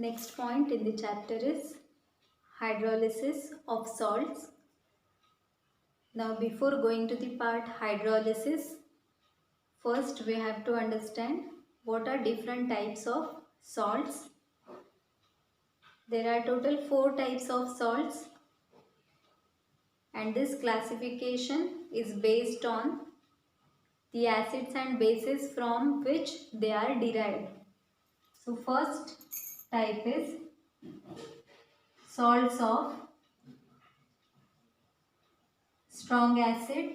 Next point in the chapter is hydrolysis of salts. Now before going to the part hydrolysis, first we have to understand what are different types of salts. There are total 4 types of salts, and this classification is based on the acids and bases from which they are derived. So first type is salts of strong acid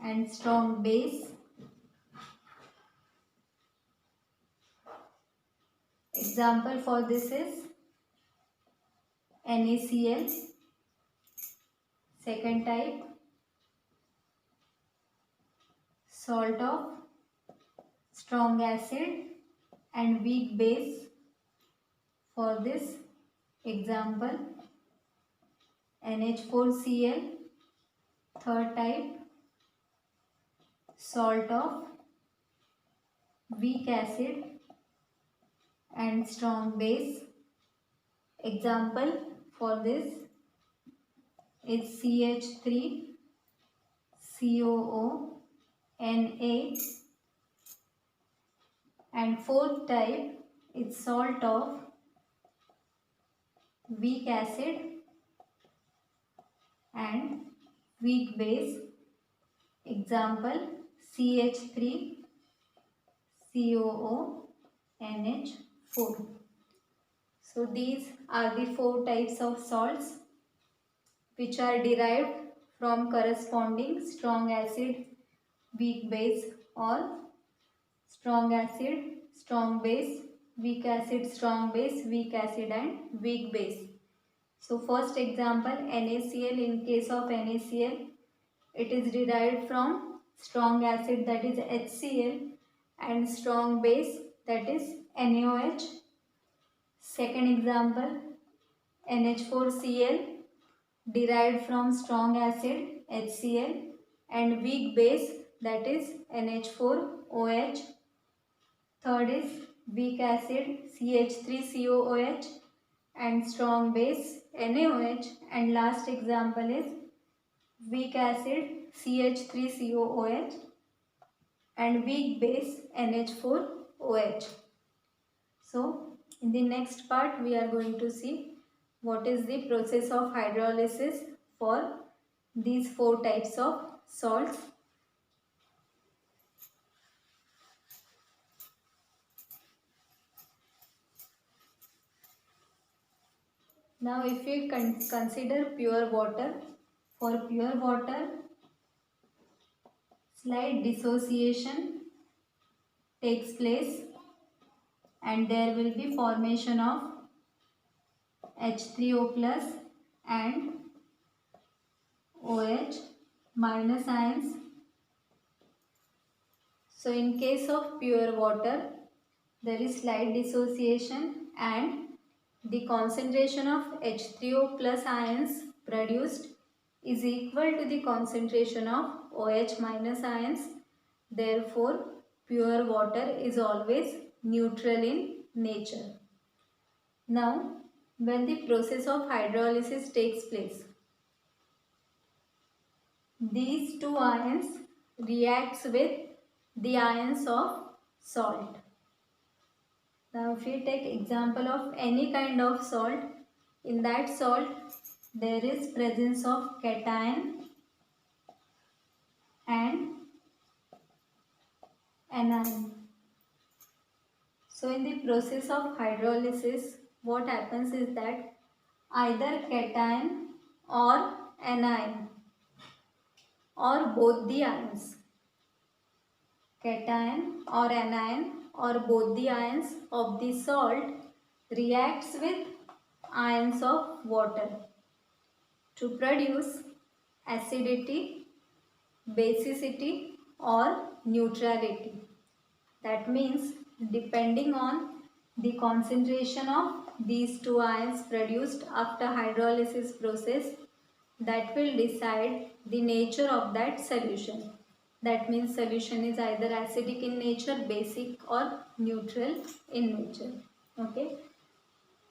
and strong base. Example for this is NaCl. Second type, salt of strong acid and weak base. For this example, NH4Cl. Third type, salt of weak acid and strong base. Example for this is CH3COO Na. And fourth type is salt of weak acid and weak base. Example CH3COONH4. So these are the 4 types of salts which are derived from corresponding strong acid, weak base, or strong acid, strong base, weak acid, strong base, weak acid and weak base. So first example, NaCl. In case of NaCl, it is derived from strong acid, that is HCl, and strong base, that is NaOH. Second example, NH4Cl, derived from strong acid HCl and weak base, that is NH4OH. Third is weak acid CH3COOH and strong base NaOH. And last example is weak acid CH3COOH and weak base NH4OH. So in the next part we are going to see what is the process of hydrolysis for these 4 types of salts. Now if we consider pure water, for pure water, slight dissociation takes place and there will be formation of H3O plus and OH minus ions. So in case of pure water, there is slight dissociation and the concentration of H3O plus ions produced is equal to the concentration of OH minus ions. Therefore, pure water is always neutral in nature. Now, when the process of hydrolysis takes place, these 2 ions reacts with the ions of salt. Now if we take example of any kind of salt, in that salt there is presence of cation and anion. So in the process of hydrolysis, what happens is that either cation or anion or both the ions, cation or anion or both the ions of the salt reacts with ions of water to produce acidity, basicity or neutrality. That means depending on the concentration of these 2 ions produced after hydrolysis process, that will decide the nature of that solution. That means solution is either acidic in nature, basic or neutral in nature. Okay.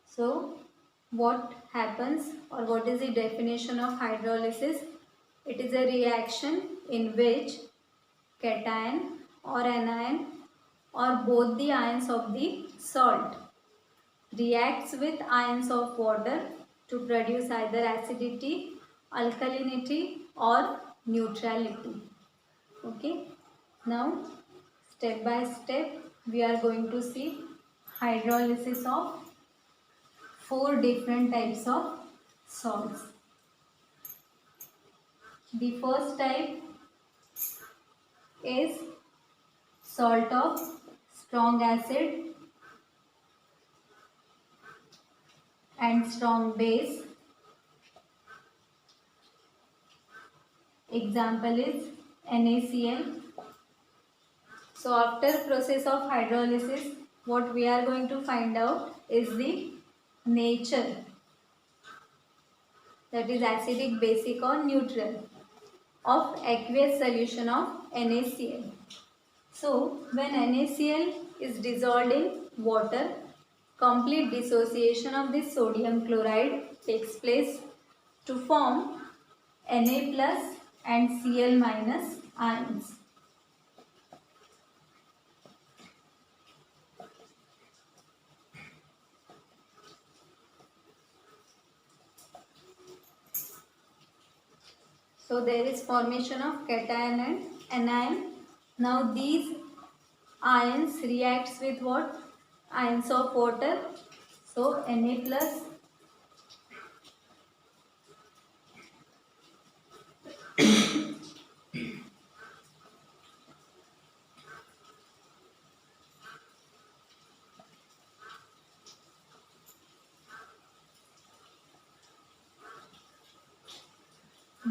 So what happens, or what is the definition of hydrolysis? It is a reaction in which cation or anion or both the ions of the salt reacts with ions of water to produce either acidity, alkalinity or neutrality. Okay. Now step by step we are going to see hydrolysis of four different types of salts. The first type is salt of strong acid and strong base. Example is NaCl. So after process of hydrolysis, what we are going to find out is the nature, that is acidic, basic or neutral, of aqueous solution of NaCl. So when NaCl is dissolved in water, complete dissociation of this sodium chloride takes place to form Na plus and Cl minus ions. So there is formation of cation and anion. Now these ions reacts with what? Ions of water. So Na plus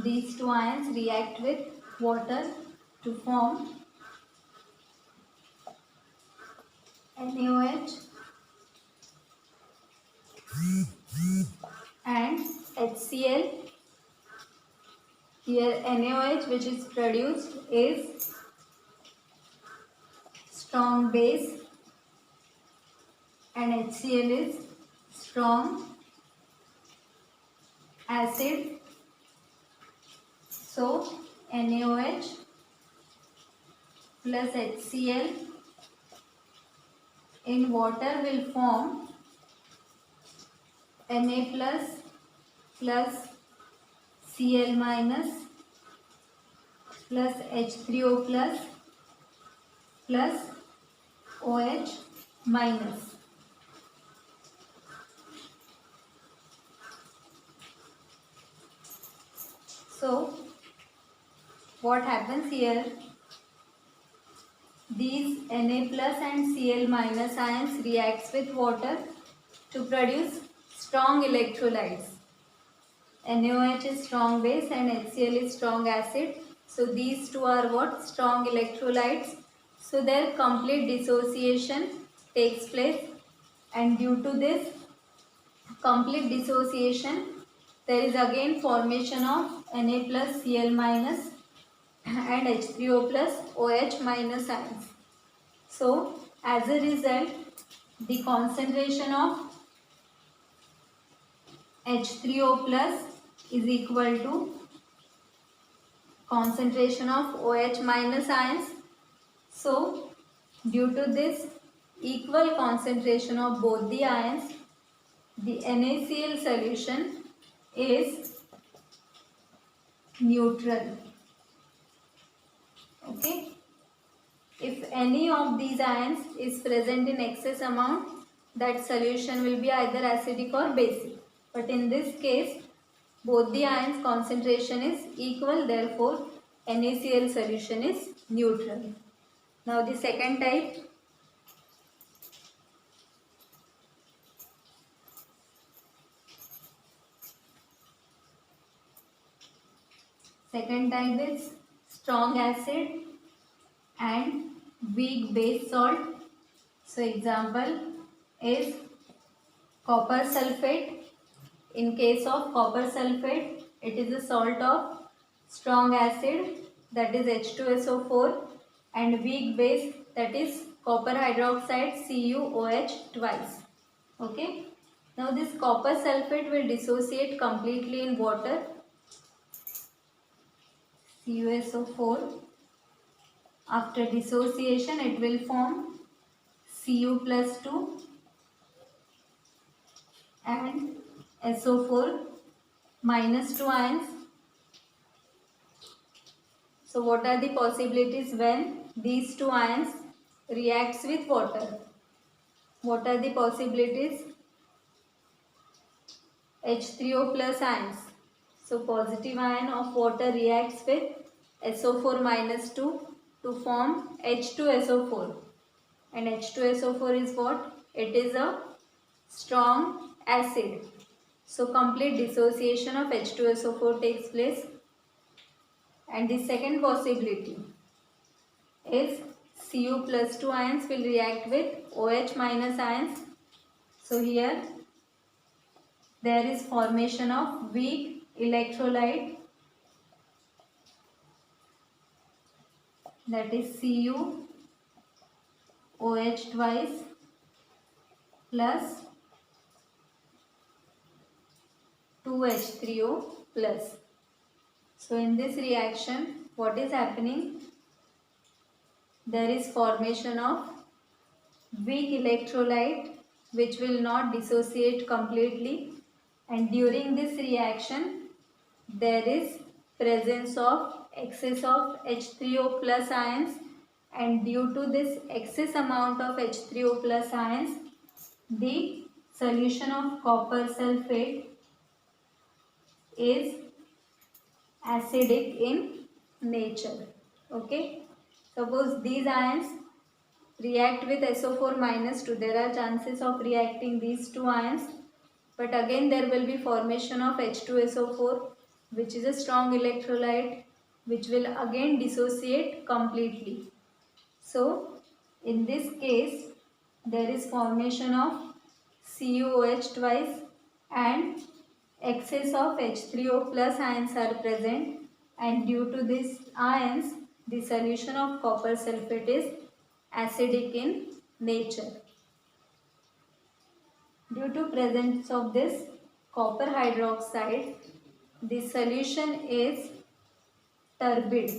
these two ions react with water to form NaOH and HCl. Here NaOH which is produced is strong base and HCl is strong acid. So NaOH plus HCl in water will form Na plus Cl minus plus H3O plus OH minus. So what happens here? These Na plus and Cl minus ions reacts with water to produce strong electrolytes. NaOH is strong base and HCl is strong acid. So these two are what? Strong electrolytes. So their complete dissociation takes place, and due to this complete dissociation there is again formation of Na plus Cl minus and H3O plus OH minus ions. So as a result the concentration of H3O plus is equal to concentration of OH minus ions. So due to this equal concentration of both the ions, the NaCl solution is neutral. Okay. If any of these ions is present in excess amount, that solution will be either acidic or basic. But in this case, both the ions concentration is equal, therefore NaCl solution is neutral. Now the second type. Second type is strong acid and weak base salt. So example is copper sulfate. In case of copper sulfate, it is a salt of strong acid that is H2SO4, and weak base, that is copper hydroxide CuOH twice. Okay. Now this copper sulfate will dissociate completely in water, CuSO4. After dissociation it will form Cu plus 2 and SO4 minus 2 ions. So what are the possibilities when these two ions reacts with water? What are the possibilities? H3O plus ions. So positive ion of water reacts with SO4 minus 2 to form H2SO4. And H2SO4 is what? It is a strong acid. So complete dissociation of H2SO4 takes place. And the second possibility is Cu plus 2 ions will react with OH minus ions. So here there is formation of weak electrolyte, that is CuOH twice plus 2H3O plus. So in this reaction what is happening? There is formation of weak electrolyte which will not dissociate completely, and during this reaction there is presence of excess of H3O plus ions, and due to this excess amount of H3O plus ions the solution of copper sulfate is acidic in nature. Okay, suppose these ions react with SO4 minus 2, there are chances of reacting these two ions, but again there will be formation of H2SO4 which is a strong electrolyte which will again dissociate completely. So in this case there is formation of CuOH twice and excess of H3O plus ions are present, and due to these ions the solution of copper sulfate is acidic in nature. Due to presence of this copper hydroxide the solution is turbid.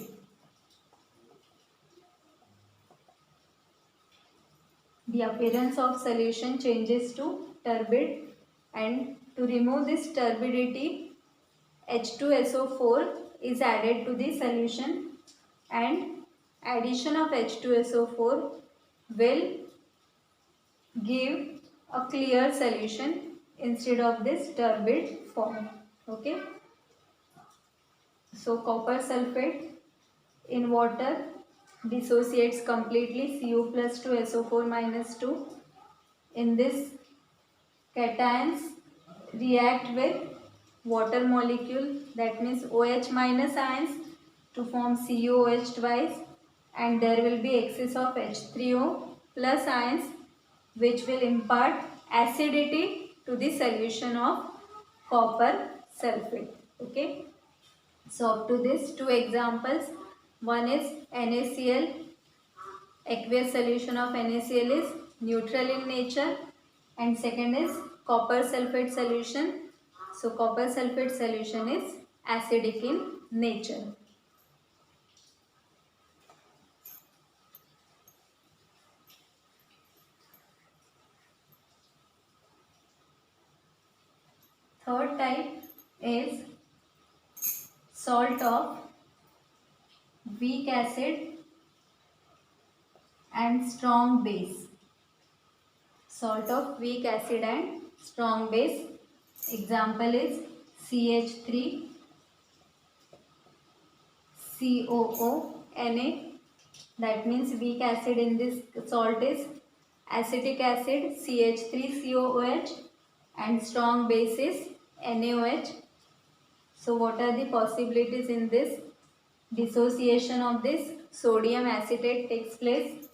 The appearance of solution changes to turbid, and to remove this turbidity H2SO4 is added to the solution, and addition of H2SO4 will give a clear solution instead of this turbid form. Okay. So copper sulfate in water dissociates completely, Cu plus 2 SO4 minus 2. In this cations react with water molecule, that means OH minus ions to form CuOH twice, and there will be excess of H3O plus ions which will impart acidity to the solution of copper sulfate. Okay. So up to this two examples, one is NaCl, aqueous solution of NaCl is neutral in nature, and second is copper sulfate solution. So copper sulfate solution is acidic in nature. Third type is salt of weak acid and strong base. Salt of weak acid and strong base. Example is CH3 COO Na. That means weak acid in this salt is acetic acid CH3COOH, and strong base is NaOH. So what are the possibilities in this? Dissociation of this sodium acetate takes place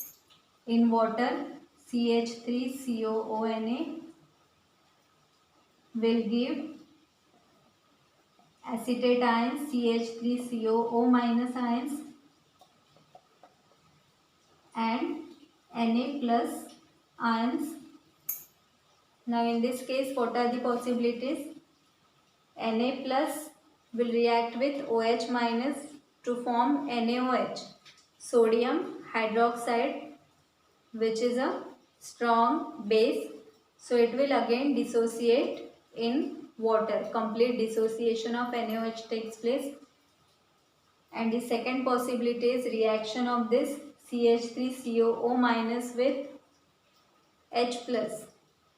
in water, CH3COONA will give acetate ions CH3COO minus ions and Na plus ions. Now in this case, what are the possibilities? Na plus will react with OH minus to form NaOH, sodium hydroxide, which is a strong base. So it will again dissociate in water. Complete dissociation of NaOH takes place. And the second possibility is reaction of this CH3COO minus with H plus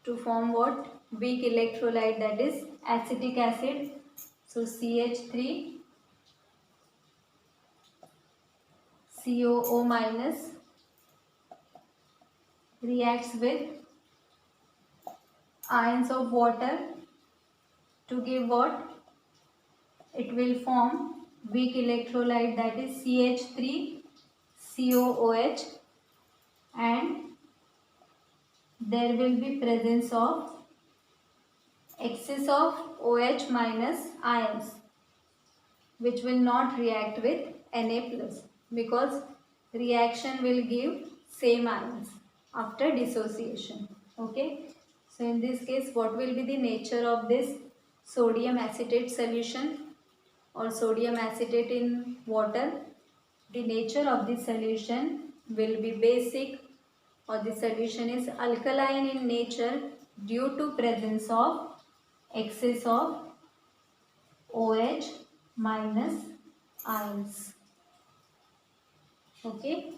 to form what? Weak electrolyte, that is acetic acid. So CH3COO minus reacts with ions of water to give what? It will form weak electrolyte, that is CH3COOH, and there will be presence of excess of OH minus ions, which will not react with Na plus, because reaction will give same ions after dissociation. Okay, so in this case, what will be the nature of this sodium acetate solution or sodium acetate in water? The nature of the solution will be basic, or the solution is alkaline in nature due to presence of excess of OH minus ions. Okay,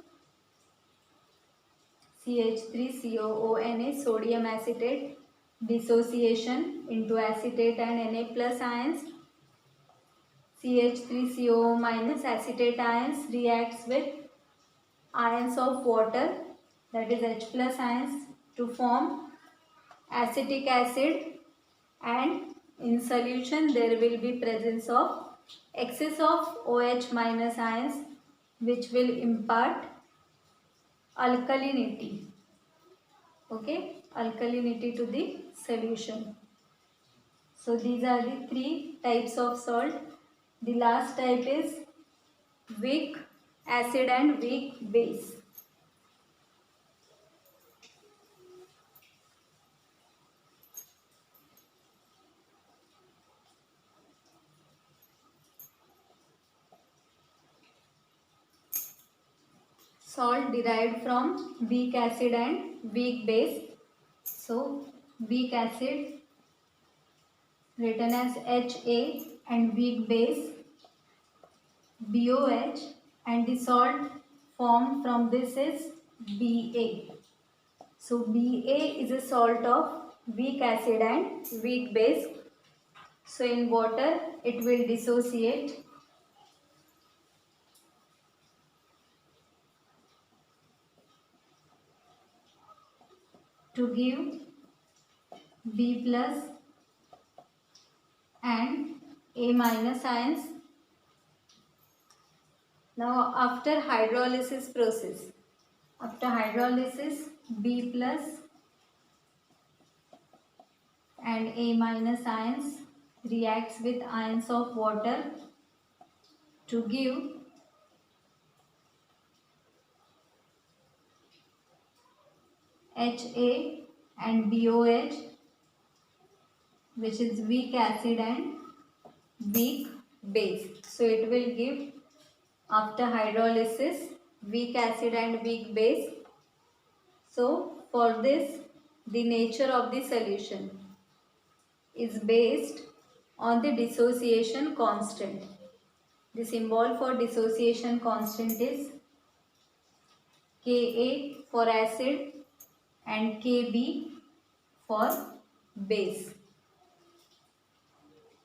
CH3COONA, sodium acetate, dissociation into acetate and Na plus ions. CH3COO minus acetate ions reacts with ions of water, that is H plus ions, to form acetic acid, and in solution there will be presence of excess of OH minus ions, which will impart alkalinity. Okay, alkalinity to the solution. So these are the three types of salt. The last type is weak acid and weak base. Salt derived from weak acid and weak base. So weak acid written as Ha and weak base BOH, and the salt formed from this is Ba. So Ba is a salt of weak acid and weak base. So in water it will dissociate to give B plus and A minus ions. Now after hydrolysis process, B plus and A minus ions reacts with ions of water to give Ha and BOH, which is weak acid and weak base. So it will give, after hydrolysis, weak acid and weak base. So for this, the nature of the solution is based on the dissociation constant. The symbol for dissociation constant is Ka for acid and Kb for base.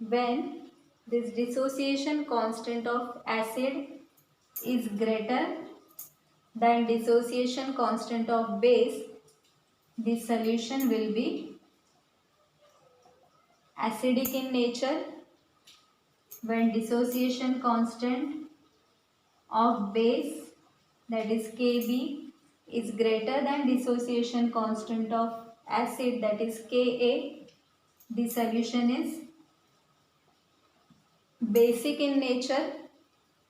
When this dissociation constant of acid is greater than dissociation constant of base, the solution will be acidic in nature. When dissociation constant of base, that is Kb, is greater than dissociation constant of acid, that is Ka, the solution is basic in nature,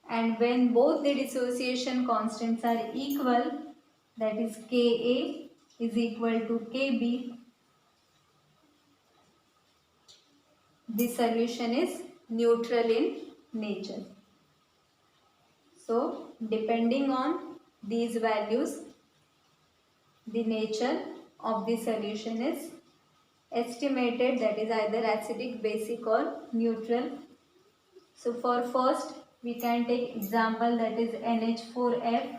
and when both the dissociation constants are equal, that is Ka is equal to Kb, the solution is neutral in nature. So depending on these values, the nature of the solution is estimated, that is either acidic, basic or neutral. So for first we can take example, that is NH4F,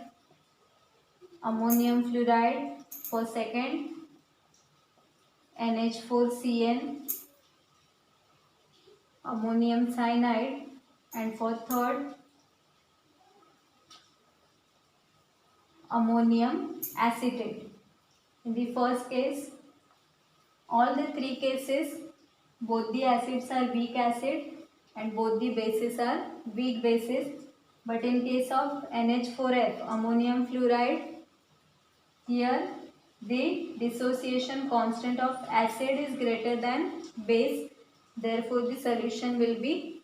ammonium fluoride. For second, NH4Cn, ammonium cyanide. And for third, ammonium acetate. In the first case, all the three cases, both the acids are weak acid and both the bases are weak bases. But in case of NH4F, ammonium fluoride, here the dissociation constant of acid is greater than base. Therefore, the solution will be